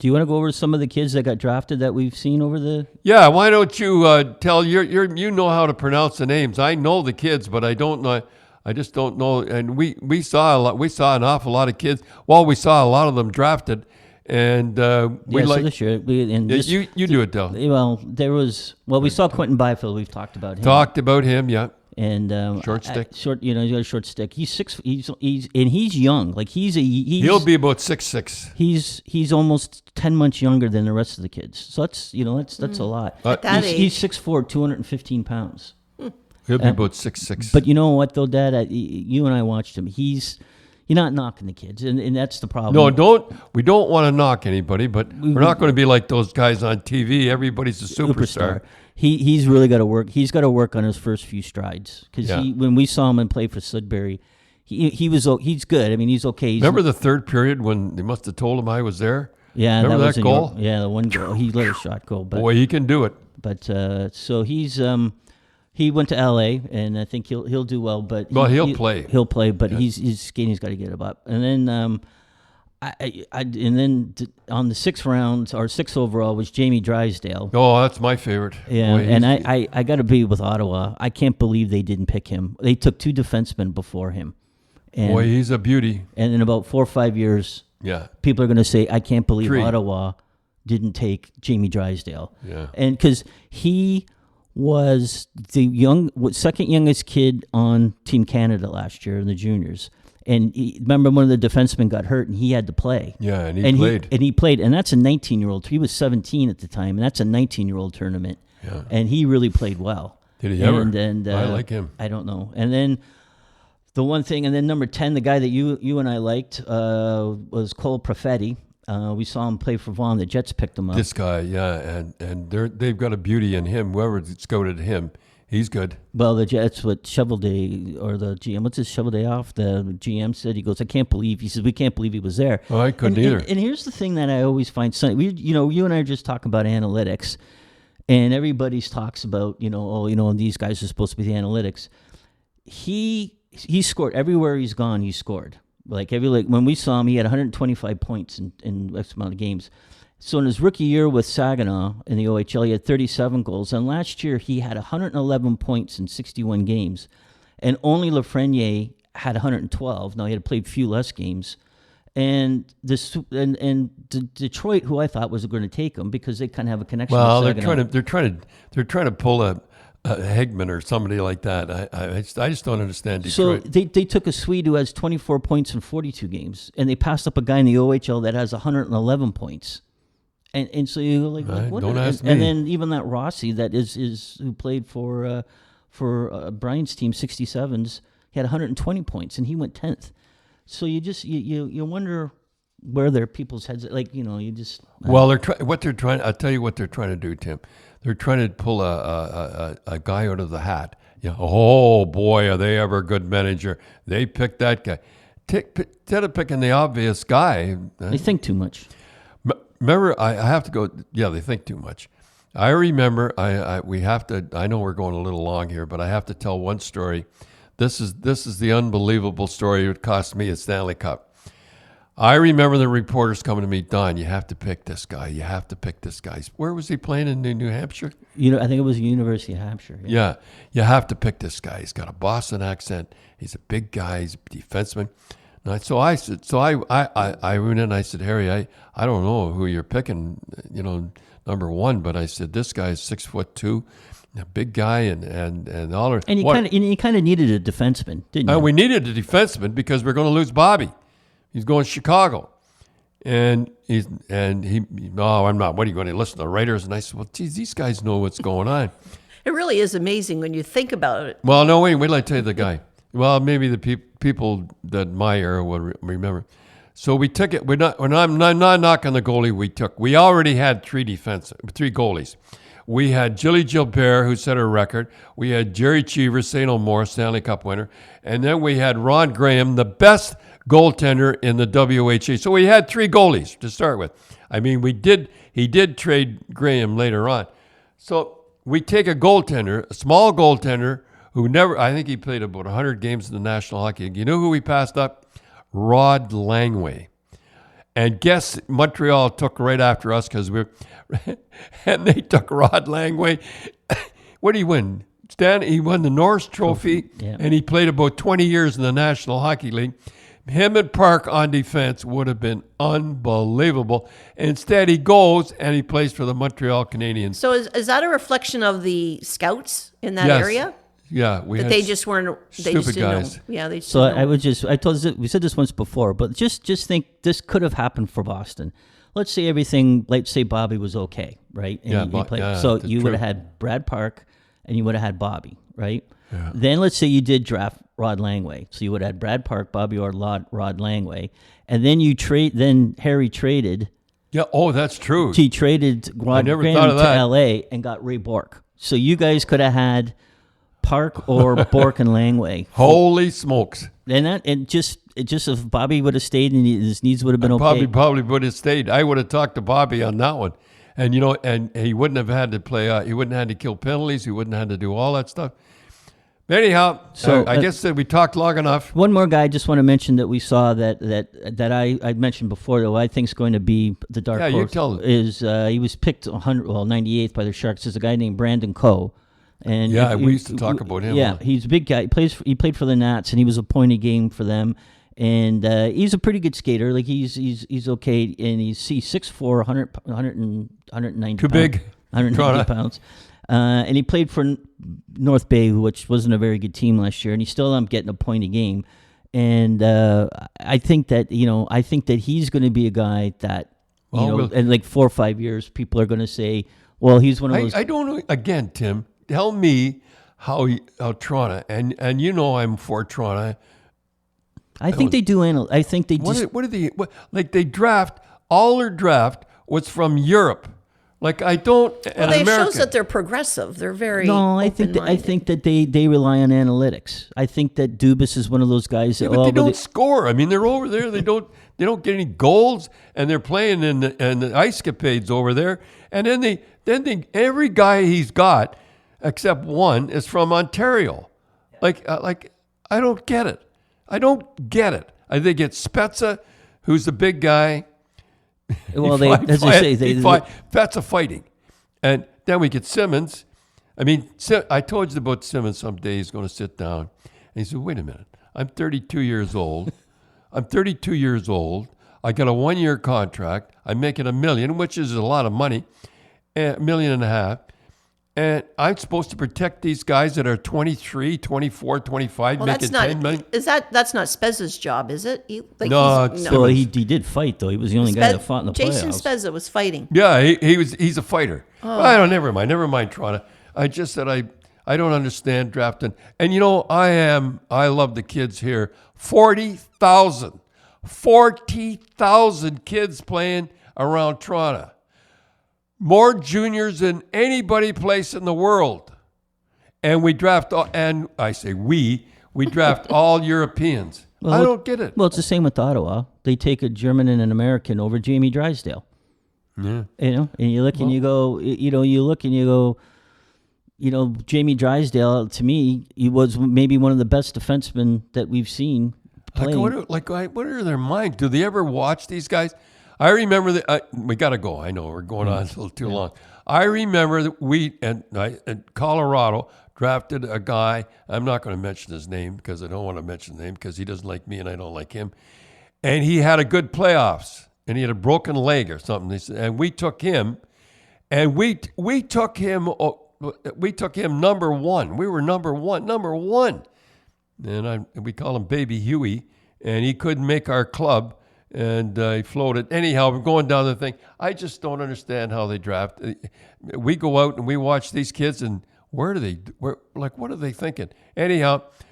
Do you want to go over some of the kids that got drafted that we've seen over the? Yeah, why don't you tell you know how to pronounce the names? I know the kids, but I don't know. I just don't know. And we saw a lot. We saw an awful lot of kids. Well, we saw a lot of them drafted, and we so this year you do it, Del. We saw Quentin Byfield. We've talked about him. Talked about him, yeah. And short stick. He's got a short stick. He's he's young. Like he'll be about 6'6". He's almost 10 months younger than the rest of the kids. So that's a lot. At that age. He's 6'4", 215 pounds. He'll be about 6'6". But you know what though, Dad? You and I watched him. You're not knocking the kids, and that's the problem. No, we don't want to knock anybody, but we're not going to be like those guys on TV. Everybody's a superstar. He's really got to work. He's got to work on his first few strides because when we saw him and play for Sudbury, he's good. I mean, he's okay. Remember the third period when they must have told him I was there? Yeah, remember that goal? The one goal. He let a shot go. But, boy, he can do it. But so he's he went to LA, and I think he'll do well. But he'll play. He'll play, but his skating's got to get him up. And then on the sixth round or sixth overall was Jamie Drysdale. Oh, that's my favorite. Yeah, boy, and I got to be with Ottawa. I can't believe they didn't pick him. They took two defensemen before him. And, boy, he's a beauty. And in about 4 or 5 years, people are going to say, I can't believe Ottawa didn't take Jamie Drysdale. Yeah, and because he was the second youngest kid on Team Canada last year in the juniors. And remember, one of the defensemen got hurt, and he had to play. Yeah, and he played. He played, and that's a 19-year-old. He was 17 at the time, and that's a 19-year-old tournament. Yeah. And he really played well. Did he ever? I like him. I don't know. And then the one thing, and then number 10, the guy that you and I liked was Cole Perfetti. We saw him play for Vaughan. The Jets picked him up. This guy, and they've got a beauty in him. Whoever scouted him, he's good. Well, the Jets, what Shovelday or the GM, what's his Shovelday off? The GM said, he goes, I can't believe. He says, we can't believe he was there. Oh, I couldn't either. And here's the thing that I always find funny. You and I are just talking about analytics, and everybody talks about, and these guys are supposed to be the analytics. He scored everywhere he's gone. He scored. Like when we saw him, he had 125 points in X amount of games. So in his rookie year with Saginaw in the OHL, he had 37 goals. And last year, he had 111 points in 61 games. And only Lafreniere had 112. Now, he had played few less games. And Detroit, who I thought was going to take him because they kind of have a connection with Saginaw. they're trying to pull a Hegman or somebody like that. I just don't understand Detroit. So they took a Swede who has 24 points in 42 games, and they passed up a guy in the OHL that has 111 points. And so you like what? Don't ask me. And then even that Rossi that is who played for Brian's team 67s, he had 120 points and he went 10th. So you wonder where their people's heads you just. Well, I'll tell you what they're trying to do, Tim. They're trying to pull a guy out of the hat. Oh boy, are they ever a good manager? They picked that guy. Instead of picking the obvious guy, they think too much. Remember, I have to go. Yeah, they think too much. I remember. We have to. I know we're going a little long here, but I have to tell one story. This is the unbelievable story. It cost me a Stanley Cup. I remember the reporters coming to me, Don, you have to pick this guy. You have to pick this guy. Where was he playing in New Hampshire? I think it was University of Hampshire. Yeah, you have to pick this guy. He's got a Boston accent. He's a big guy. He's a defenseman. So I went in and I said, Harry, I don't know who you're picking, number one, but I said, this guy is 6'2", a big guy and all. And you kind of needed a defenseman, didn't you? We needed a defenseman because we're going to lose Bobby. He's going to Chicago. And he, I'm not. What are you going to listen to the writers? And I said, well, geez, these guys know what's going on. It really is amazing when you think about it. Well, no, wait till I tell you the guy. Well, maybe the people that my era will remember. So we took it. I'm not knocking the goalie we took. We already had three goalies. We had Jilly Gilbert, who set a record. We had Jerry Cheever, St. Elmore, Stanley Cup winner. And then we had Ron Graham, the best goaltender in the WHA. So we had three goalies to start with. I mean, he did trade Graham later on. So we take a small goaltender, who I think he played about 100 games in the National Hockey League. You know who we passed up? Rod Langway. And guess Montreal took right after us because and they took Rod Langway. What did he win? Stan, he won the Norris Trophy, yeah. and he played about 20 years in the National Hockey League. Him and Park on defense would have been unbelievable. Instead, he goes and he plays for the Montreal Canadiens. So is that a reflection of the scouts in that Yes. area? Yeah, we That had they just weren't. They stupid just didn't guys. know. Yeah, they. Just So didn't know. we said this once before, but just think this could have happened for Boston. Let's say Bobby was okay, right? And Yeah, he played. yeah, So that's you true. would have had Brad Park, and you would have had Bobby, right? Yeah. Then let's say you did draft Rod Langway, so you would have had Brad Park, Bobby Orr, Rod Langway, and then Then Harry traded. Yeah, oh, that's true. He traded Rod never Graham thought of to that. L.A. and got Ray Bork. So you guys could have had Park or Bork and Langway. Holy smokes. And just if Bobby would have stayed and his needs would have been okay. Probably would have stayed. I would have talked to Bobby on that one. And, and he wouldn't have had to play, he wouldn't have had to kill penalties. He wouldn't have had to do all that stuff. Anyhow, So, I guess that we talked long enough. One more guy I just want to mention that we saw that I mentioned before, though I think is going to be the dark Yeah, you horse tell them. is he was picked 98th by the Sharks. There's a guy named Brandon Coe. And Yeah, we used to talk about him. Yeah, he's a big guy. He played for the Nats, and he was a point a game for them. And he's a pretty good skater. Like he's okay, and he's 6'4", 190 Too pounds, big. 190 Toronto. pounds. And he played for North Bay, which wasn't a very good team last year, and he still ended up getting a point a game. And I think that he's going to be a guy that in like 4 or 5 years, people are going to say, well, he's one of those. I don't know. Again, Tim, tell me how Toronto, and I'm for Toronto. I think they do. I think they just. Like they draft, all their draft was from Europe. Like I don't. Well, it shows that they're progressive. They're very. No, I think that they rely on analytics. I think that Dubas is one of those guys that. But they don't score. I mean, they're over there. They don't get any goals, and they're playing in the ice capades over there. And then every guy he's got, except one, is from Ontario. Like I don't get it. I think it's Spezza, who's the big guy. Well, Spezza fighting. And then we get Simmons. I mean, I told you about Simmons someday. He's going to sit down. And he said, wait a minute. I'm 32 years old. I got a 1-year contract. I'm making $1 million, which is a lot of money, $1.5 million. And I'm supposed to protect these guys that are 23, 24, 25, Well, making $10 million. That's not Spezza's job, is it? Well, he did fight though. He was the only guy that fought in the Jason playoffs. Spezza was fighting. Yeah, he's a fighter. Oh. I don't. Never mind Toronto. I just said I don't understand drafting. And I love the kids here. 40,000 kids playing around Toronto. More juniors than anybody place in the world. And we draft, and I say we draft all Europeans. Well, I don't get it. Well, it's the same with Ottawa. They take a German and an American over Jamie Drysdale. Yeah. And you look and you go, Jamie Drysdale, to me, he was maybe one of the best defensemen that we've seen playing. What are their minds? Do they ever watch these guys? I remember that we got to go. I know we're going on a little too long. I remember that we in Colorado drafted a guy. I'm not going to mention his name because I don't want to mention his name because he doesn't like me and I don't like him. And he had a good playoffs and he had a broken leg or something. And we took him, and we took him number one. We were number one. And we call him Baby Huey, and he couldn't make our club. And he floated. Anyhow, we're going down the thing. I just don't understand how they draft. We go out and we watch these kids, and what are they thinking? Anyhow,